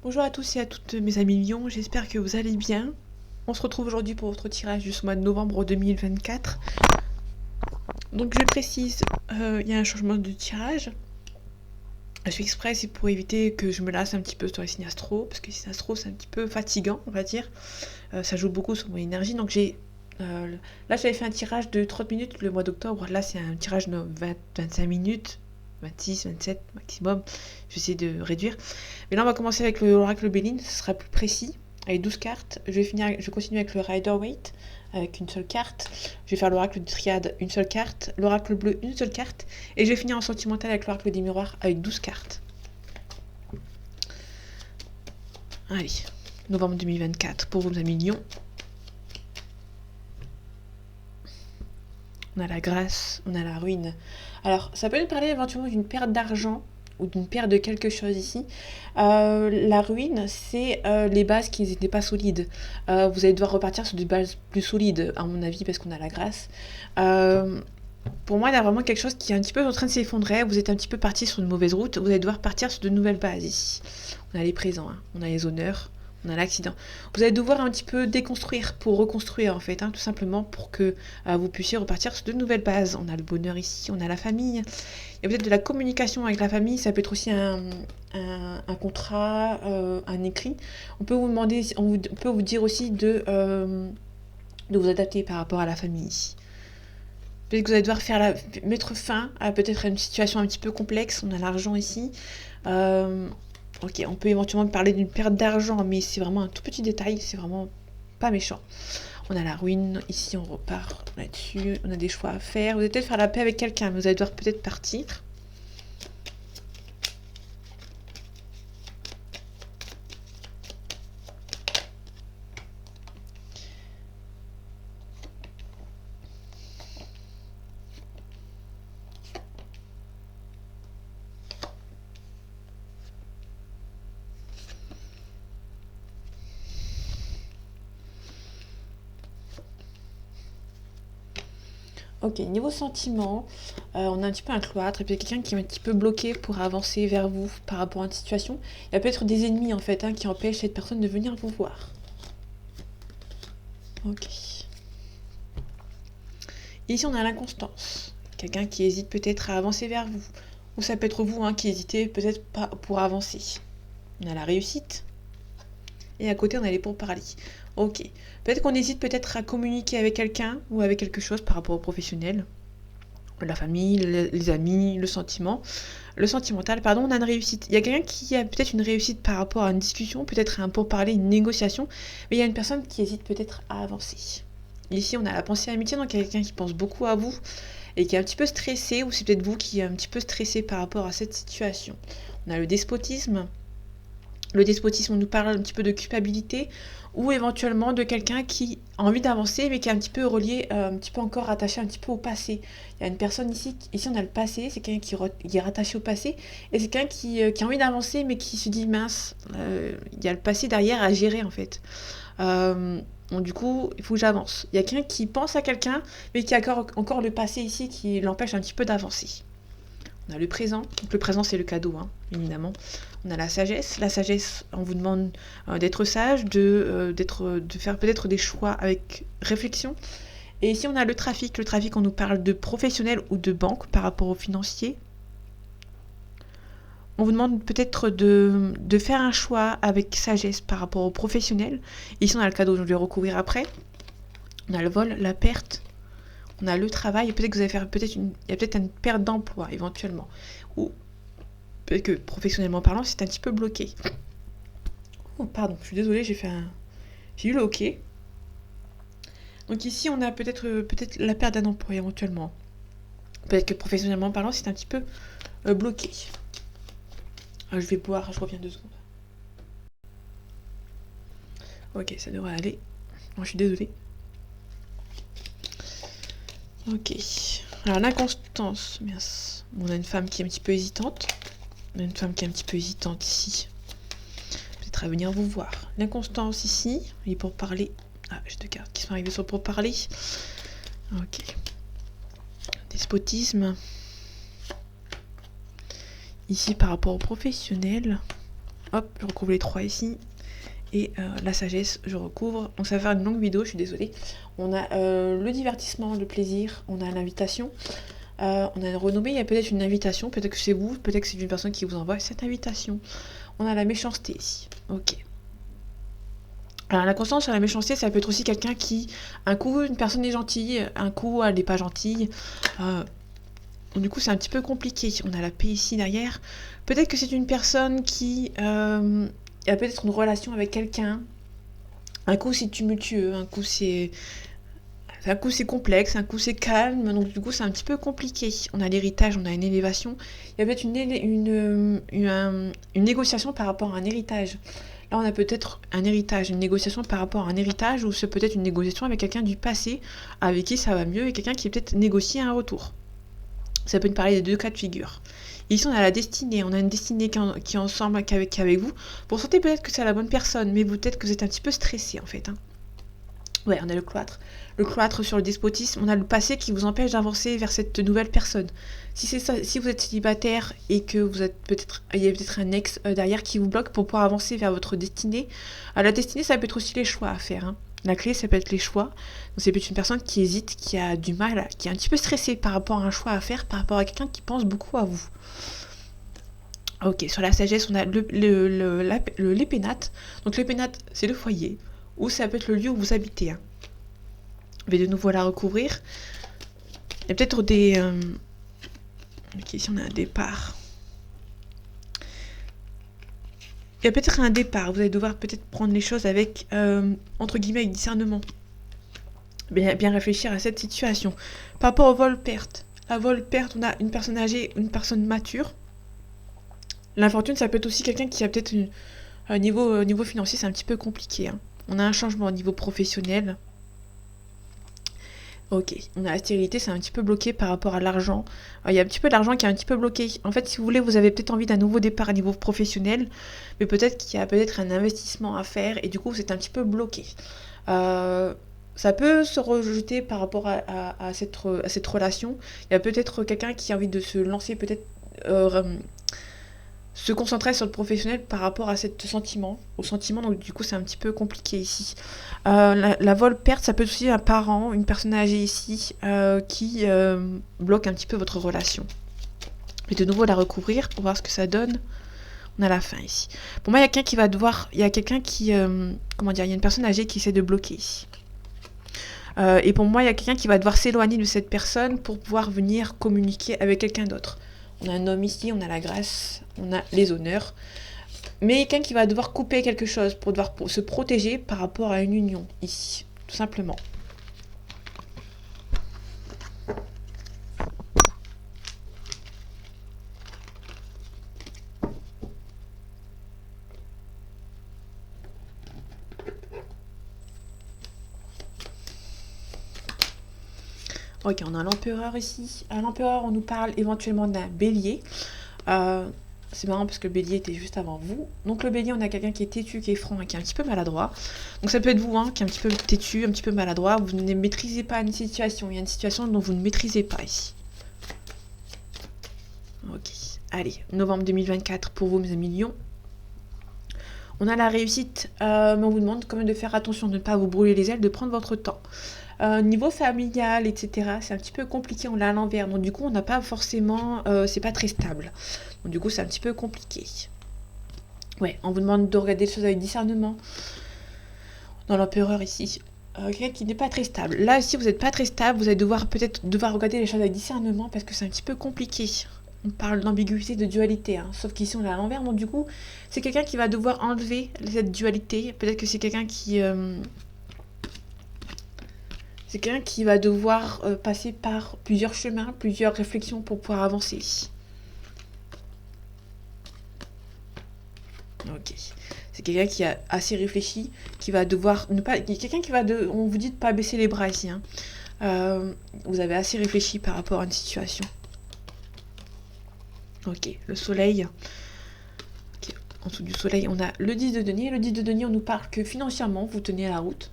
Bonjour à tous et à toutes mes amis lions, j'espère que vous allez bien. On se retrouve aujourd'hui pour votre tirage du mois de novembre 2024. Donc je précise, il y a un changement de tirage. Je fais exprès, c'est pour éviter que je me lasse un petit peu sur les signes astro, parce que les signes astro c'est un petit peu fatigant, on va dire. Ça joue beaucoup sur mon énergie, donc là j'avais fait un tirage de 30 minutes le mois d'octobre, là c'est un tirage de 25 minutes, 26, 27 maximum, je vais essayer de réduire. Mais là on va commencer avec l'oracle Béline, ce sera plus précis, avec 12 cartes. Je vais continuer avec le Rider-Waite, avec une seule carte. Je vais faire l'oracle de Triade, une seule carte. L'oracle bleu, une seule carte. Et je vais finir en sentimental avec l'oracle des miroirs, avec 12 cartes. Allez, novembre 2024 pour vos amis lions. On a la grâce, on a la ruine. Alors, ça peut nous parler éventuellement d'une perte d'argent ou d'une perte de quelque chose ici. La ruine, c'est les bases qui n'étaient pas solides. Vous allez devoir repartir sur des bases plus solides, à mon avis, parce qu'on a la grâce. Pour moi, il y a vraiment quelque chose qui est un petit peu en train de s'effondrer. Vous êtes un petit peu parti sur une mauvaise route. Vous allez devoir partir sur de nouvelles bases ici. On a les présents, hein. On a les honneurs, on a l'accident. Vous allez devoir un petit peu déconstruire pour reconstruire en fait, hein, tout simplement pour que vous puissiez repartir sur de nouvelles bases. On a le bonheur ici, on a la famille. Il y a peut-être de la communication avec la famille, ça peut être aussi un contrat, un écrit. On peut vous demander, on peut vous dire aussi de vous adapter par rapport à la famille ici. Peut-être que vous allez devoir mettre fin à peut-être une situation un petit peu complexe. On a l'argent ici. Ok, on peut éventuellement parler d'une perte d'argent, mais c'est vraiment un tout petit détail, c'est vraiment pas méchant. On a la ruine, ici on repart là-dessus, on a des choix à faire. Vous allez peut-être faire la paix avec quelqu'un, mais vous allez devoir peut-être partir. Ok, niveau sentiment, on a un petit peu un cloître et puis quelqu'un qui est un petit peu bloqué pour avancer vers vous par rapport à une situation. Il y a peut-être des ennemis en fait, hein, qui empêchent cette personne de venir vous voir. Ok. Ici on a l'inconstance. Quelqu'un qui hésite peut-être à avancer vers vous. Ou ça peut être vous, hein, qui hésitez peut-être pas pour avancer. On a la réussite. Et à côté on a les pourparlers. Ok. Peut-être qu'on hésite peut-être à communiquer avec quelqu'un ou avec quelque chose par rapport au professionnel. La famille, les amis, le sentiment. Le sentimental, pardon, on a une réussite. Il y a quelqu'un qui a peut-être une réussite par rapport à une discussion, peut-être un pourparler, une négociation, mais il y a une personne qui hésite peut-être à avancer. Ici, on a la pensée amitié, donc il y a quelqu'un qui pense beaucoup à vous et qui est un petit peu stressé, ou c'est peut-être vous qui est un petit peu stressé par rapport à cette situation. On a le despotisme. Le despotisme, on nous parle un petit peu de culpabilité, ou éventuellement de quelqu'un qui a envie d'avancer, mais qui est un petit peu relié, un petit peu encore rattaché un petit peu au passé. Il y a une personne ici on a le passé, c'est quelqu'un qui est rattaché au passé, et c'est quelqu'un qui a envie d'avancer, mais qui se dit mince, il y a le passé derrière à gérer en fait. Donc du coup, il faut que j'avance. Il y a quelqu'un qui pense à quelqu'un, mais qui a encore le passé ici qui l'empêche un petit peu d'avancer. On a le présent, donc le présent c'est le cadeau, hein, évidemment. On a la sagesse. La sagesse, on vous demande d'être sage, de faire peut-être des choix avec réflexion. Et ici on a le trafic. Le trafic, on nous parle de professionnel ou de banque par rapport aux financiers. On vous demande peut-être de faire un choix avec sagesse par rapport aux professionnels. Ici on a le cadeau, je vais recouvrir après. On a le vol, la perte. On a le travail, et peut-être que vous allez faire il y a peut-être une perte d'emploi éventuellement. Ou peut-être que professionnellement parlant, c'est un petit peu bloqué. Oh pardon, je suis désolée, j'ai eu le OK. Donc ici, on a peut-être la perte d'un emploi éventuellement. Peut-être que professionnellement parlant, c'est un petit peu bloqué. Je vais boire, je reviens 2 secondes. Ok, ça devrait aller. Non, je suis désolée. Ok. Alors l'inconstance, mince. On a une femme qui est un petit peu hésitante. On a une femme qui est un petit peu hésitante ici. Peut-être à venir vous voir. L'inconstance ici, et pour parler. Ah, j'ai 2 cartes qui sont arrivées sur pour parler. Ok. Despotisme. Ici par rapport au professionnel. Hop, je recouvre les 3 ici. Et la sagesse, je recouvre. Donc ça va faire une longue vidéo, je suis désolée. On a le divertissement, le plaisir, on a l'invitation. On a une renommée, il y a peut-être une invitation, peut-être que c'est vous, peut-être que c'est une personne qui vous envoie cette invitation. On a la méchanceté ici. Ok. Alors la constance sur la méchanceté, ça peut être aussi quelqu'un qui, un coup, une personne est gentille, un coup, elle n'est pas gentille. Donc, du coup, c'est un petit peu compliqué. On a la paix ici derrière. Peut-être que c'est une personne qui a peut-être une relation avec quelqu'un. Un coup, c'est tumultueux, un coup, c'est complexe, un coup, c'est calme. Donc, du coup, c'est un petit peu compliqué. On a l'héritage, on a une élévation. Il y a peut-être une négociation par rapport à un héritage. Là, on a peut-être un héritage, une négociation par rapport à un héritage, ou c'est peut-être une négociation avec quelqu'un du passé, avec qui ça va mieux, et quelqu'un qui peut-être négocie un retour. Ça peut nous parler des 2 cas de figure. Ici, on a la destinée. On a une destinée qui est ensemble qu'avec vous. Vous ressentez peut-être que c'est la bonne personne, mais peut-être que vous êtes un petit peu stressé, en fait. Ouais, on a le cloître. Le cloître sur le despotisme. On a le passé qui vous empêche d'avancer vers cette nouvelle personne. Si c'est ça, si vous êtes célibataire et que vous êtes il y a peut-être un ex derrière qui vous bloque pour pouvoir avancer vers votre destinée. La destinée, ça peut être aussi les choix à faire. La clé, ça peut être les choix. Donc, c'est peut-être une personne qui hésite, qui a du mal, qui est un petit peu stressée par rapport à un choix à faire, par rapport à quelqu'un qui pense beaucoup à vous. Ok, sur la sagesse, on a l'épénate. Donc l'épénate, c'est le foyer, ou ça peut être le lieu où vous habitez. Je vais de nouveau la recouvrir. Il y a peut-être des... Ok, ici on a un départ. Il y a peut-être un départ. Vous allez devoir peut-être prendre les choses avec, entre guillemets, avec discernement. Bien réfléchir à cette situation. Par rapport au vol-perte. La vol-perte, on a une personne âgée, une personne mature. L'infortune, ça peut être aussi quelqu'un qui a peut-être un niveau financier, c'est un petit peu compliqué. On a un changement au niveau professionnel. Ok, on a la stérilité, c'est un petit peu bloqué par rapport à l'argent. Il y a un petit peu d'argent qui est un petit peu bloqué. En fait, si vous voulez, vous avez peut-être envie d'un nouveau départ à niveau professionnel, mais peut-être qu'il y a peut-être un investissement à faire et du coup, c'est un petit peu bloqué. Ça peut se rejeter par rapport à cette relation. Il y a peut-être quelqu'un qui a envie de se lancer, peut-être se concentrer sur le professionnel par rapport à au sentiment, donc du coup c'est un petit peu compliqué ici. La vol-perte, ça peut être aussi un parent, une personne âgée ici, qui bloque un petit peu votre relation. Je vais de nouveau la recouvrir pour voir ce que ça donne. On a la fin ici. Pour moi, il y a quelqu'un qui va devoir... Il y a quelqu'un qui... comment dire, il y a une personne âgée qui essaie de bloquer ici. Et pour moi, il y a quelqu'un qui va devoir s'éloigner de cette personne pour pouvoir venir communiquer avec quelqu'un d'autre. On a un homme ici, on a la grâce, on a les honneurs. Mais quelqu'un qui va devoir couper quelque chose pour se protéger par rapport à une union, ici, tout simplement. Ok, on a l'empereur ici. À l'empereur, on nous parle éventuellement d'un bélier. C'est marrant parce que le bélier était juste avant vous. Donc le bélier, on a quelqu'un qui est têtu, qui est franc et qui est un petit peu maladroit. Donc ça peut être vous, qui est un petit peu têtu, un petit peu maladroit. Vous ne maîtrisez pas une situation. Il y a une situation dont vous ne maîtrisez pas ici. Ok, allez, novembre 2024 pour vous, mes amis Lions. On a la réussite, mais on vous demande quand même de faire attention, de ne pas vous brûler les ailes, de prendre votre temps. Niveau familial, etc., c'est un petit peu compliqué, on l'a à l'envers. Donc du coup, on n'a pas forcément... c'est pas très stable. Donc du coup, c'est un petit peu compliqué. Ouais, on vous demande de regarder les choses avec discernement. Dans l'empereur ici. Quelqu'un qui n'est pas très stable. Là, si vous n'êtes pas très stable, vous allez devoir regarder les choses avec discernement parce que c'est un petit peu compliqué. On parle d'ambiguïté, de dualité, sauf qu'ici on est à l'envers, donc du coup, c'est quelqu'un qui va devoir enlever cette dualité. Peut-être que c'est quelqu'un qui... C'est quelqu'un qui va devoir passer par plusieurs chemins, plusieurs réflexions pour pouvoir avancer. Ok. C'est quelqu'un qui a assez réfléchi, qui va devoir ne pas... Quelqu'un qui va... On vous dit de ne pas baisser les bras ici. Vous avez assez réfléchi par rapport à une situation. Ok, le soleil. Okay. En dessous du soleil, on a le 10 de denier. Le 10 de denier, on nous parle que financièrement, vous tenez la route.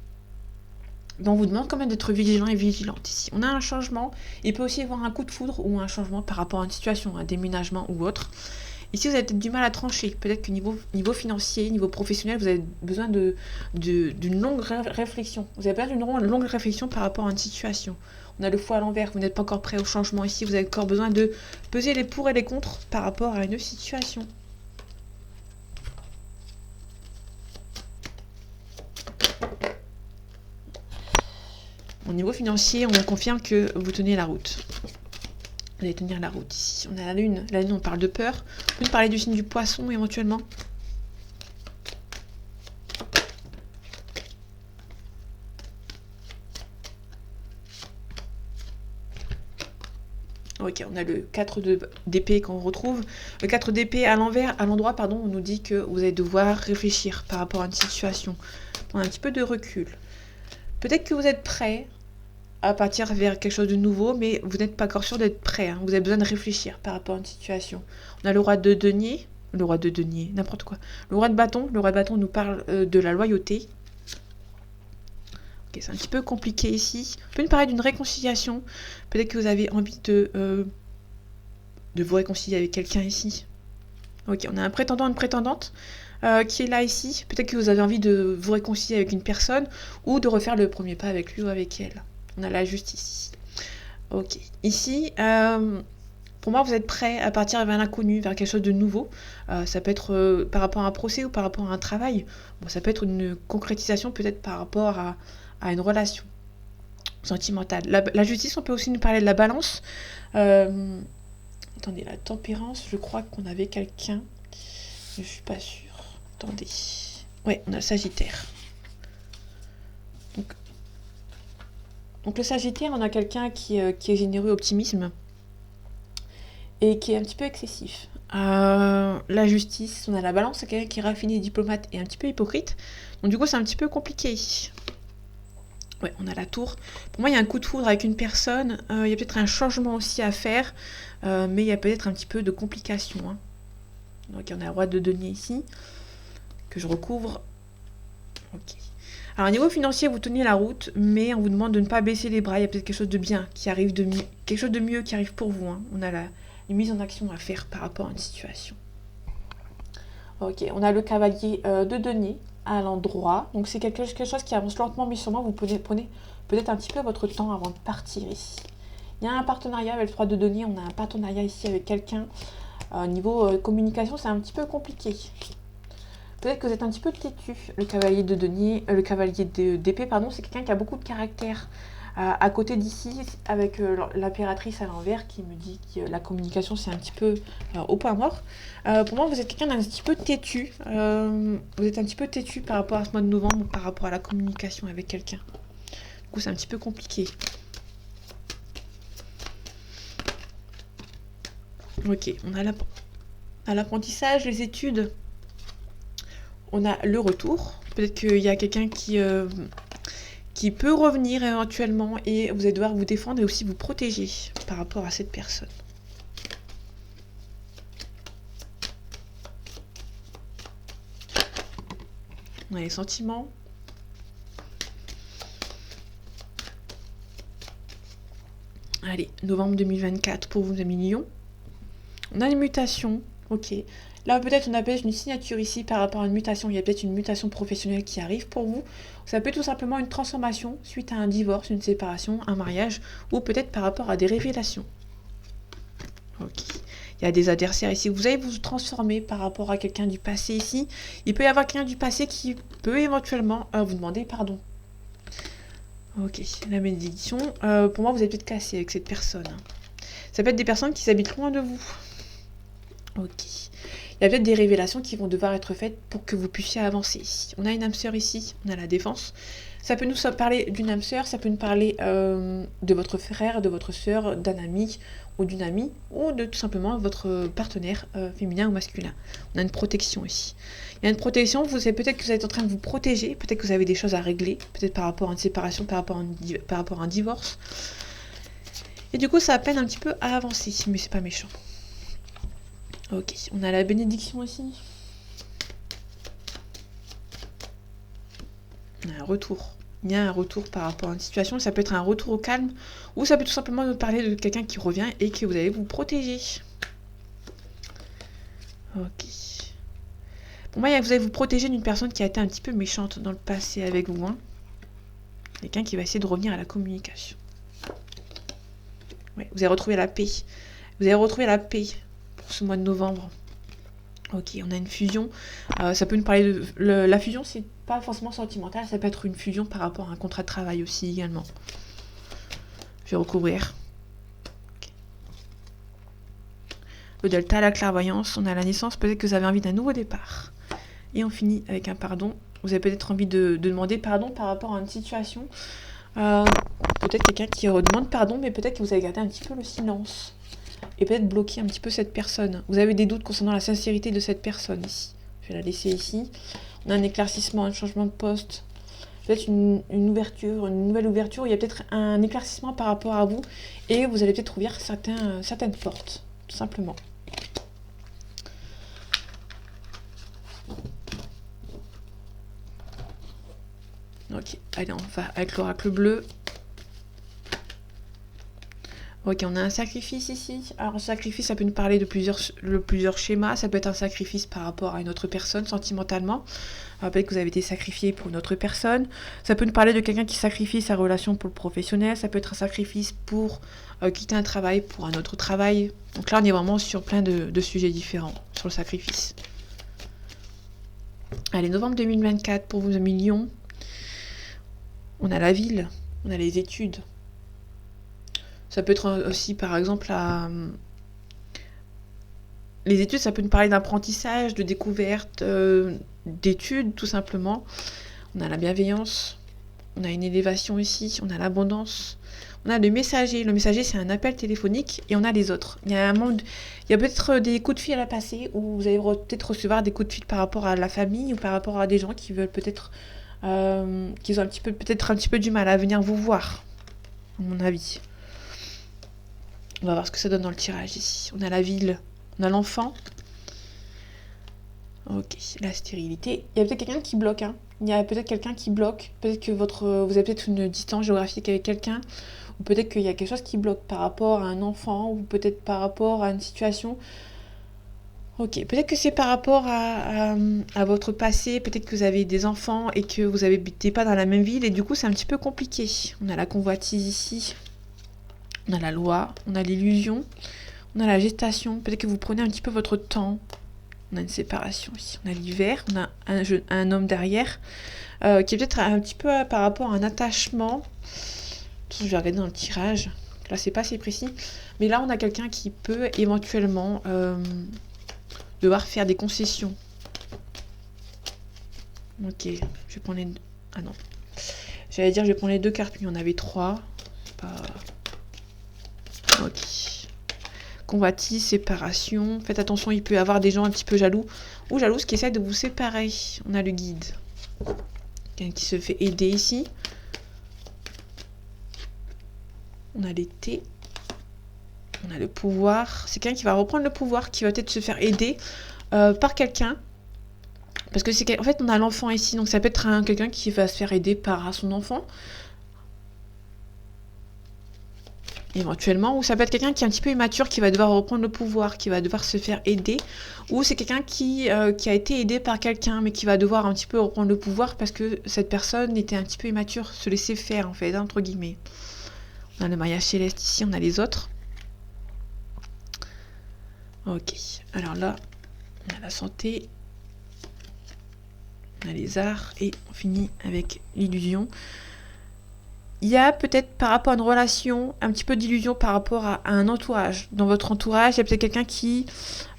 Donc on vous demande quand même d'être vigilant et vigilante ici. On a un changement. Il peut aussi y avoir un coup de foudre ou un changement par rapport à une situation, un déménagement ou autre. Ici, vous avez peut-être du mal à trancher. Peut-être que niveau financier, niveau professionnel, vous avez besoin d'une longue réflexion. Vous avez besoin d'une longue réflexion par rapport à une situation. On a le fou à l'envers, vous n'êtes pas encore prêt au changement ici. Vous avez encore besoin de peser les pour et les contre par rapport à une situation. Au niveau financier, on confirme que vous tenez la route. Vous allez tenir la route ici. On a la lune. La lune, on parle de peur. On peut parler du signe du poisson éventuellement. Ok, on a le 4 d'épée qu'on retrouve. Le 4 d'épée à l'envers, à l'endroit, pardon, on nous dit que vous allez devoir réfléchir par rapport à une situation. On a un petit peu de recul. Peut-être que vous êtes prêt à partir vers quelque chose de nouveau, mais vous n'êtes pas encore sûr d'être prêt. Hein. Vous avez besoin de réfléchir par rapport à une situation. On a le roi de denier, n'importe quoi. Le roi de bâton nous parle de la loyauté. Ok, c'est un petit peu compliqué ici. On peut nous parler d'une réconciliation. Peut-être que vous avez envie de vous réconcilier avec quelqu'un ici. Ok, on a un prétendant, une prétendante qui est là ici. Peut-être que vous avez envie de vous réconcilier avec une personne ou de refaire le premier pas avec lui ou avec elle. On a la justice ici. Ok. Ici, pour moi, vous êtes prêt à partir vers l'inconnu, vers quelque chose de nouveau. Ça peut être par rapport à un procès ou par rapport à un travail. Bon, ça peut être une concrétisation peut-être par rapport à une relation sentimentale. La justice, on peut aussi nous parler de la balance. Attendez, la tempérance, je crois qu'on avait quelqu'un. Je suis pas sûre. Attendez. Ouais, on a le Sagittaire. Donc le Sagittaire, on a quelqu'un qui est généreux, optimisme, et qui est un petit peu excessif. La justice, on a la balance, c'est quelqu'un qui est raffiné, diplomate et un petit peu hypocrite. Donc du coup, c'est un petit peu compliqué. Ouais, on a la tour. Pour moi, il y a un coup de foudre avec une personne. Il y a peut-être un changement aussi à faire, mais il y a peut-être un petit peu de complications. Hein. Donc on a le roi de denier ici, que je recouvre. Ok. Alors, au niveau financier, vous tenez la route, mais on vous demande de ne pas baisser les bras. Il y a peut-être quelque chose de bien qui arrive, quelque chose de mieux qui arrive pour vous. Hein. On a une mise en action à faire par rapport à une situation. Ok, on a le cavalier de denier à l'endroit. Donc, c'est quelque chose qui avance lentement, mais sûrement. Vous prenez peut-être un petit peu votre temps avant de partir ici. Il y a un partenariat avec le 3 de denier. On a un partenariat ici avec quelqu'un. Niveau communication, c'est un petit peu compliqué. Peut-être que vous êtes un petit peu têtu. Le cavalier de denier, le cavalier d'épée, pardon, c'est quelqu'un qui a beaucoup de caractère. À côté d'ici, avec l'impératrice à l'envers qui me dit que la communication c'est un petit peu au point mort. Pour moi, vous êtes quelqu'un d'un petit peu têtu. Vous êtes un petit peu têtu par rapport à ce mois de novembre, par rapport à la communication avec quelqu'un. Du coup, c'est un petit peu compliqué. Ok, on a l'apprentissage, les études. On a le retour. Peut-être qu'il y a quelqu'un qui peut revenir éventuellement et vous allez devoir vous défendre et aussi vous protéger par rapport à cette personne. On a les sentiments. Allez, novembre 2024 pour vous, amis Lion. On a les mutations. Ok. Là, peut-être on a peut-être une signature ici par rapport à une mutation. Il y a peut-être une mutation professionnelle qui arrive pour vous. Ça peut être tout simplement une transformation suite à un divorce, une séparation, un mariage, ou peut-être par rapport à des révélations. Ok. Il y a des adversaires ici. Vous allez vous transformer par rapport à quelqu'un du passé ici. Il peut y avoir quelqu'un du passé qui peut éventuellement vous demander pardon. Ok. La bénédiction. Pour moi, vous êtes peut-être cassé avec cette personne. Ça peut être des personnes qui habitent loin de vous. Ok. Il y a peut-être des révélations qui vont devoir être faites pour que vous puissiez avancer. On a une âme sœur ici, on a la défense. Ça peut nous parler d'une âme sœur, ça peut nous parler de votre frère, de votre sœur, d'un ami ou d'une amie, ou de tout simplement votre partenaire féminin ou masculin. On a une protection ici. Il y a une protection, peut-être que vous êtes en train de vous protéger, peut-être que vous avez des choses à régler, peut-être par rapport à une séparation, par rapport à un divorce. Et du coup, ça peine un petit peu à avancer, mais c'est pas méchant. Ok, on a la bénédiction ici. On a un retour. Il y a un retour par rapport à une situation. Ça peut être un retour au calme. Ou ça peut tout simplement nous parler de quelqu'un qui revient et que vous allez vous protéger. Ok. Pour moi, vous allez vous protéger d'une personne qui a été un petit peu méchante dans le passé avec vous. Hein. Quelqu'un qui va essayer de revenir à la communication. Ouais, vous avez retrouvé la paix. Vous avez retrouvé la paix pour ce mois de novembre. Ok, on a une fusion. Ça peut nous parler de... la fusion, c'est pas forcément sentimental. Ça peut être une fusion par rapport à un contrat de travail aussi également. Je vais recouvrir. Okay. Le delta, la clairvoyance. On a la naissance. Peut-être que vous avez envie d'un nouveau départ. Et on finit avec un pardon. Vous avez peut-être envie de demander pardon par rapport à une situation. Peut-être quelqu'un qui demande pardon, mais peut-être que vous avez gardé un petit peu le silence. Et peut-être bloquer un petit peu cette personne. Vous avez des doutes concernant la sincérité de cette personne ici. Je vais la laisser ici. On a un éclaircissement, un changement de poste. Peut-être une ouverture, une nouvelle ouverture. Il y a peut-être un éclaircissement par rapport à vous. Et vous allez peut-être ouvrir certaines portes, tout simplement. Ok, allez, on va avec l'oracle bleu. Ok, on a un sacrifice ici. Alors, un sacrifice, ça peut nous parler de plusieurs schémas. Ça peut être un sacrifice par rapport à une autre personne, sentimentalement. Peut-être que vous avez été sacrifié pour une autre personne. Ça peut nous parler de quelqu'un qui sacrifie sa relation pour le professionnel. Ça peut être un sacrifice pour quitter un travail pour un autre travail. Donc là, on est vraiment sur plein de sujets différents sur le sacrifice. Allez, novembre 2024 pour vous, millions. On a la ville, on a les études. Ça peut être aussi, par exemple, les études, ça peut nous parler d'apprentissage, de découverte, d'études, tout simplement. On a la bienveillance, on a une élévation ici, on a l'abondance. On a le messager. Le messager, c'est un appel téléphonique et on a les autres. Il y a peut-être des coups de fil à passer ou vous allez peut-être recevoir des coups de fil par rapport à la famille ou par rapport à des gens qui veulent peut-être... qui ont peut-être un petit peu du mal à venir vous voir, à mon avis. On va voir ce que ça donne dans le tirage ici. On a la ville, on a l'enfant. Ok, la stérilité. Il y a peut-être quelqu'un qui bloque. Hein. Il y a peut-être quelqu'un qui bloque. Peut-être que vous avez peut-être une distance géographique avec quelqu'un. Ou peut-être qu'il y a quelque chose qui bloque par rapport à un enfant. Ou peut-être par rapport à une situation. Ok, peut-être que c'est par rapport à votre passé. Peut-être que vous avez des enfants et que vous n'habitez pas dans la même ville. Et du coup, c'est un petit peu compliqué. On a la convoitise ici. On a la loi, on a l'illusion, on a la gestation. Peut-être que vous prenez un petit peu votre temps. On a une séparation ici. On a l'hiver, on a un homme derrière qui est peut-être un petit peu par rapport à un attachement. Je vais regarder dans le tirage. Là, c'est pas assez précis. Mais là, on a quelqu'un qui peut éventuellement devoir faire des concessions. Ok, je vais prendre les... Ah non. J'allais dire je vais prendre les deux cartes, mais il y en avait trois. C'est pas... Ok. Convoitise, séparation. Faites attention, il peut y avoir des gens un petit peu jaloux ou jalouses qui essaient de vous séparer. On a le guide. Quelqu'un qui se fait aider ici. On a l'été. On a le pouvoir. C'est quelqu'un qui va reprendre le pouvoir, qui va peut-être se faire aider par quelqu'un. Parce que en fait, on a l'enfant ici, donc ça peut être quelqu'un qui va se faire aider par son enfant. Éventuellement, ou ça peut être quelqu'un qui est un petit peu immature, qui va devoir reprendre le pouvoir, qui va devoir se faire aider, ou c'est quelqu'un qui a été aidé par quelqu'un, mais qui va devoir un petit peu reprendre le pouvoir parce que cette personne était un petit peu immature, se laisser faire en fait, entre guillemets. On a le mariage céleste ici, on a les autres. Ok, alors là, on a la santé, on a les arts, et on finit avec l'illusion. Il y a peut-être par rapport à une relation, un petit peu d'illusion par rapport à un entourage. Dans votre entourage, il y a peut-être quelqu'un qui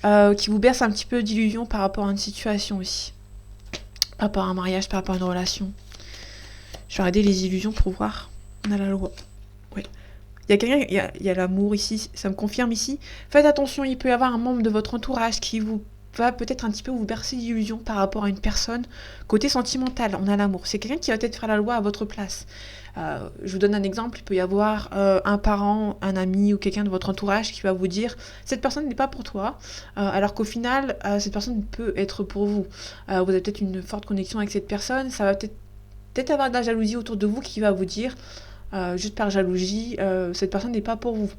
vous berce un petit peu d'illusion par rapport à une situation aussi. Par rapport à un mariage, par rapport à une relation. Je vais regarder les illusions pour voir. On a la loi. Oui. Il y a quelqu'un, il y a l'amour ici, ça me confirme ici. Faites attention, il peut y avoir un membre de votre entourage qui vous va peut-être un petit peu vous bercer d'illusions par rapport à une personne. Côté sentimental, on a l'amour. C'est quelqu'un qui va peut-être faire la loi à votre place. Je vous donne un exemple, il peut y avoir un parent, un ami ou quelqu'un de votre entourage qui va vous dire cette personne n'est pas pour toi, alors qu'au final cette personne peut être pour vous. Vous avez peut-être une forte connexion avec cette personne, ça va peut-être avoir de la jalousie autour de vous qui va vous dire juste par jalousie cette personne n'est pas pour vous.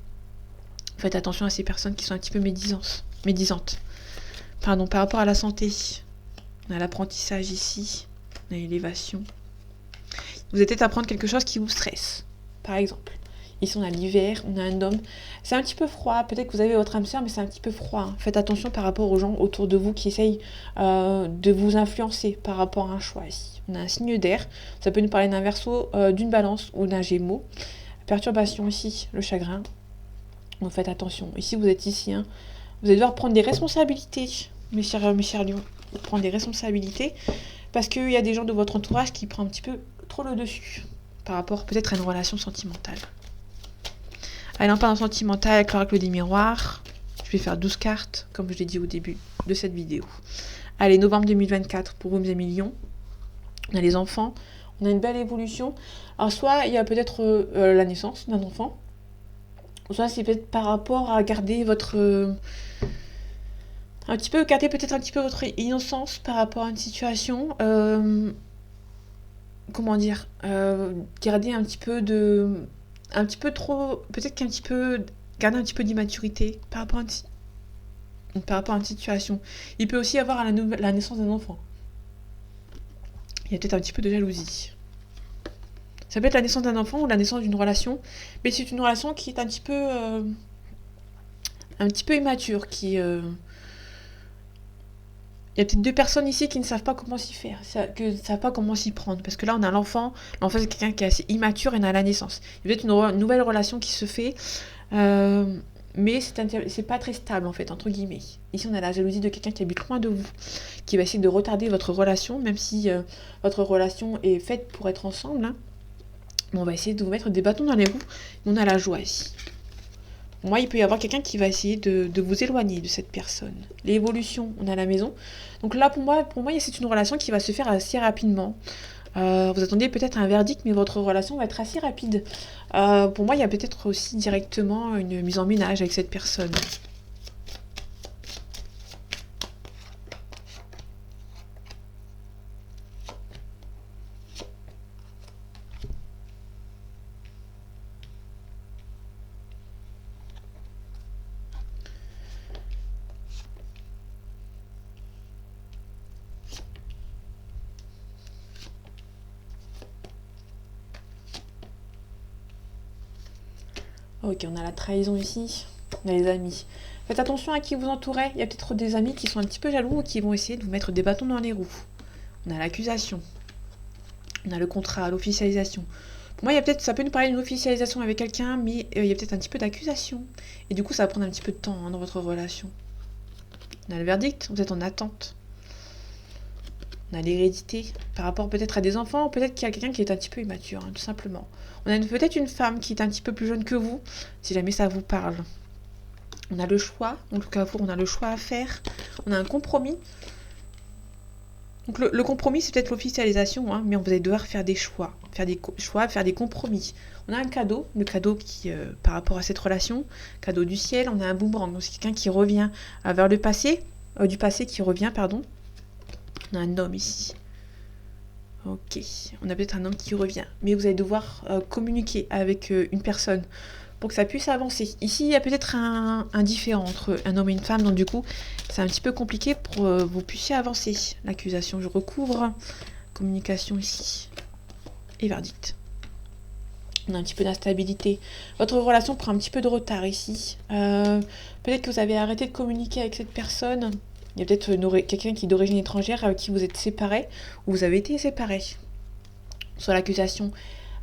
Faites attention à ces personnes qui sont un petit peu médisantes. Pardon, par rapport à la santé. On a l'apprentissage ici. On a l'élévation. Vous êtes peut-être à apprendre quelque chose qui vous stresse, par exemple. Ici, on a l'hiver, on a un homme. C'est un petit peu froid. Peut-être que vous avez votre âme sœur, mais c'est un petit peu froid. Hein. Faites attention par rapport aux gens autour de vous qui essayent de vous influencer par rapport à un choix ici. On a un signe d'air. Ça peut nous parler d'un Verseau, d'une Balance ou d'un Gémeaux. Perturbation ici, le chagrin. Donc faites attention. Ici, vous êtes ici. Hein. Vous allez devoir prendre des responsabilités, mes chers lions. Prendre des responsabilités. Parce qu'il y a des gens de votre entourage qui prennent un petit peu trop le dessus. Par rapport peut-être à une relation sentimentale. Allez, on parle en sentimental avec l'oracle des miroirs. Je vais faire 12 cartes, comme je l'ai dit au début de cette vidéo. Allez, novembre 2024 pour vous, mes amis lions. On a les enfants. On a une belle évolution. Alors, soit il y a peut-être la naissance d'un enfant. Soit c'est peut-être par rapport à garder votre... garder peut-être un petit peu votre innocence par rapport à une situation. Comment dire garder un petit peu de... Un petit peu trop... Peut-être qu'un petit peu... Garder un petit peu d'immaturité par rapport à une situation. Il peut aussi y avoir la naissance d'un enfant. Il y a peut-être un petit peu de jalousie. Ça peut être la naissance d'un enfant ou la naissance d'une relation. Mais c'est une relation qui est un petit peu immature. Il y a peut-être deux personnes ici qui ne savent pas comment s'y faire, qui ne savent pas comment s'y prendre. Parce que là, on a l'enfant. L'enfant, c'est quelqu'un qui est assez immature et on a la naissance. Il y a peut-être une nouvelle relation qui se fait. Mais c'est pas très stable, en fait, entre guillemets. Ici, on a la jalousie de quelqu'un qui habite loin de vous. Qui va essayer de retarder votre relation, même si votre relation est faite pour être ensemble. Hein. On va essayer de vous mettre des bâtons dans les roues. On a la joie ici. Moi, il peut y avoir quelqu'un qui va essayer de vous éloigner de cette personne. L'évolution, on a la maison. Donc là, pour moi, c'est une relation qui va se faire assez rapidement. Vous attendez peut-être un verdict, mais votre relation va être assez rapide. Pour moi, il y a peut-être aussi directement une mise en ménage avec cette personne. Ok, on a la trahison ici. On a les amis. Faites attention à qui vous entourez. Il y a peut-être des amis qui sont un petit peu jaloux ou qui vont essayer de vous mettre des bâtons dans les roues. On a l'accusation. On a le contrat, l'officialisation. Pour moi, ça peut nous parler d'une officialisation avec quelqu'un, mais il y a peut-être un petit peu d'accusation. Et du coup, ça va prendre un petit peu de temps dans votre relation. On a le verdict, vous êtes en attente. On a l'hérédité, par rapport peut-être à des enfants, peut-être qu'il y a quelqu'un qui est un petit peu immature, hein, tout simplement. On a peut-être une femme qui est un petit peu plus jeune que vous, si jamais ça vous parle. On a le choix, en tout cas on a le choix à faire. On a un compromis. Donc le compromis, c'est peut-être l'officialisation, hein, mais vous allez devoir faire des choix, faire des compromis. On a un cadeau, le cadeau qui, par rapport à cette relation, cadeau du ciel. On a un boomerang, donc c'est quelqu'un qui revient vers le passé, du passé qui revient, pardon. On a un homme ici. Ok, on a peut-être un homme qui revient. Mais vous allez devoir communiquer avec une personne pour que ça puisse avancer. Ici, il y a peut-être un différent entre un homme et une femme. Donc du coup, c'est un petit peu compliqué pour que vous puissiez avancer. L'accusation, je recouvre. Communication ici. Et verdict. On a un petit peu d'instabilité. Votre relation prend un petit peu de retard ici. Peut-être que vous avez arrêté de communiquer avec cette personne. Il y a peut-être quelqu'un qui est d'origine étrangère avec qui vous êtes séparés ou vous avez été séparés. Sur l'accusation,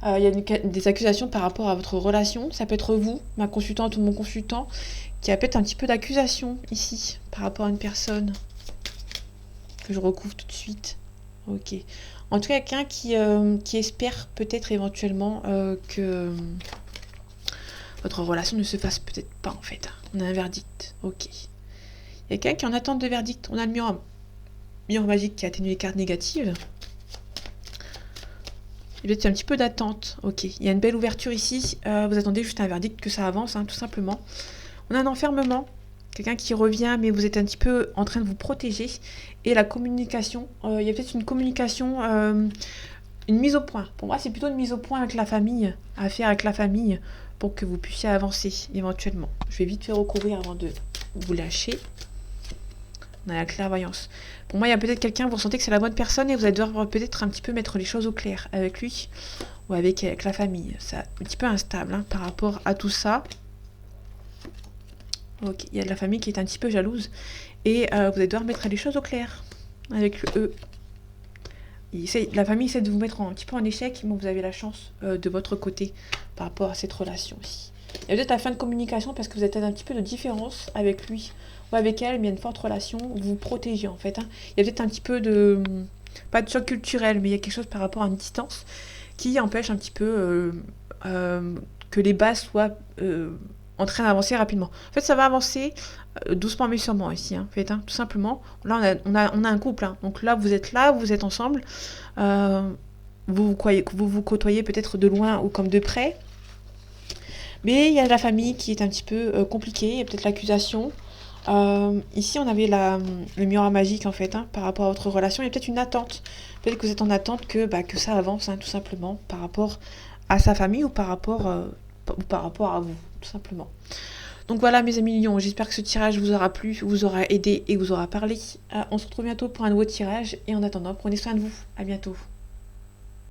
il y a des accusations par rapport à votre relation. Ça peut être vous, ma consultante ou mon consultant, qui a peut-être un petit peu d'accusation ici par rapport à une personne que je recouvre tout de suite. Ok. En tout cas, quelqu'un qui espère peut-être éventuellement que votre relation ne se fasse peut-être pas en fait. On a un verdict. Ok. Il y a quelqu'un qui est en attente de verdict. On a le miroir magique qui atténue les cartes négatives. Il y a peut-être un petit peu d'attente. Ok, il y a une belle ouverture ici. Vous attendez juste un verdict, que ça avance, hein, tout simplement. On a un enfermement. Quelqu'un qui revient, mais vous êtes un petit peu en train de vous protéger. Et la communication. Il y a peut-être une communication, une mise au point. Pour moi, c'est plutôt une mise au point avec la famille, à faire avec la famille, pour que vous puissiez avancer éventuellement. Je vais vite faire recouvrir avant de vous lâcher. On a la clairvoyance. Pour moi, il y a peut-être quelqu'un, vous sentez que c'est la bonne personne et vous allez devoir peut-être un petit peu mettre les choses au clair avec lui ou avec la famille. C'est un petit peu instable hein, par rapport à tout ça. Ok, il y a de la famille qui est un petit peu jalouse et vous allez devoir mettre les choses au clair avec eux. La famille essaie de vous mettre un petit peu en échec, mais vous avez la chance de votre côté par rapport à cette relation aussi. Il y a peut-être la fin de communication parce que vous êtes un petit peu de différence avec lui ou avec elle, mais il y a une forte relation, vous vous protégez en fait. Hein. Il y a peut-être un petit peu de... pas de choc culturel, mais il y a quelque chose par rapport à une distance qui empêche un petit peu que les bases soient en train d'avancer rapidement. En fait, ça va avancer doucement mais sûrement ici, hein, en fait, hein, tout simplement. Là, on a un couple, hein. Donc là, vous êtes ensemble. Vous vous côtoyez peut-être de loin ou comme de près. Mais il y a la famille qui est un petit peu compliquée, il y a peut-être l'accusation. Ici, on avait le miroir magique, en fait, hein, par rapport à votre relation. Il y a peut-être une attente. Peut-être que vous êtes en attente que ça avance, hein, tout simplement, par rapport à sa famille ou par rapport à vous, tout simplement. Donc voilà, mes amis lions, j'espère que ce tirage vous aura plu, vous aura aidé et vous aura parlé. On se retrouve bientôt pour un nouveau tirage. Et en attendant, prenez soin de vous. À bientôt.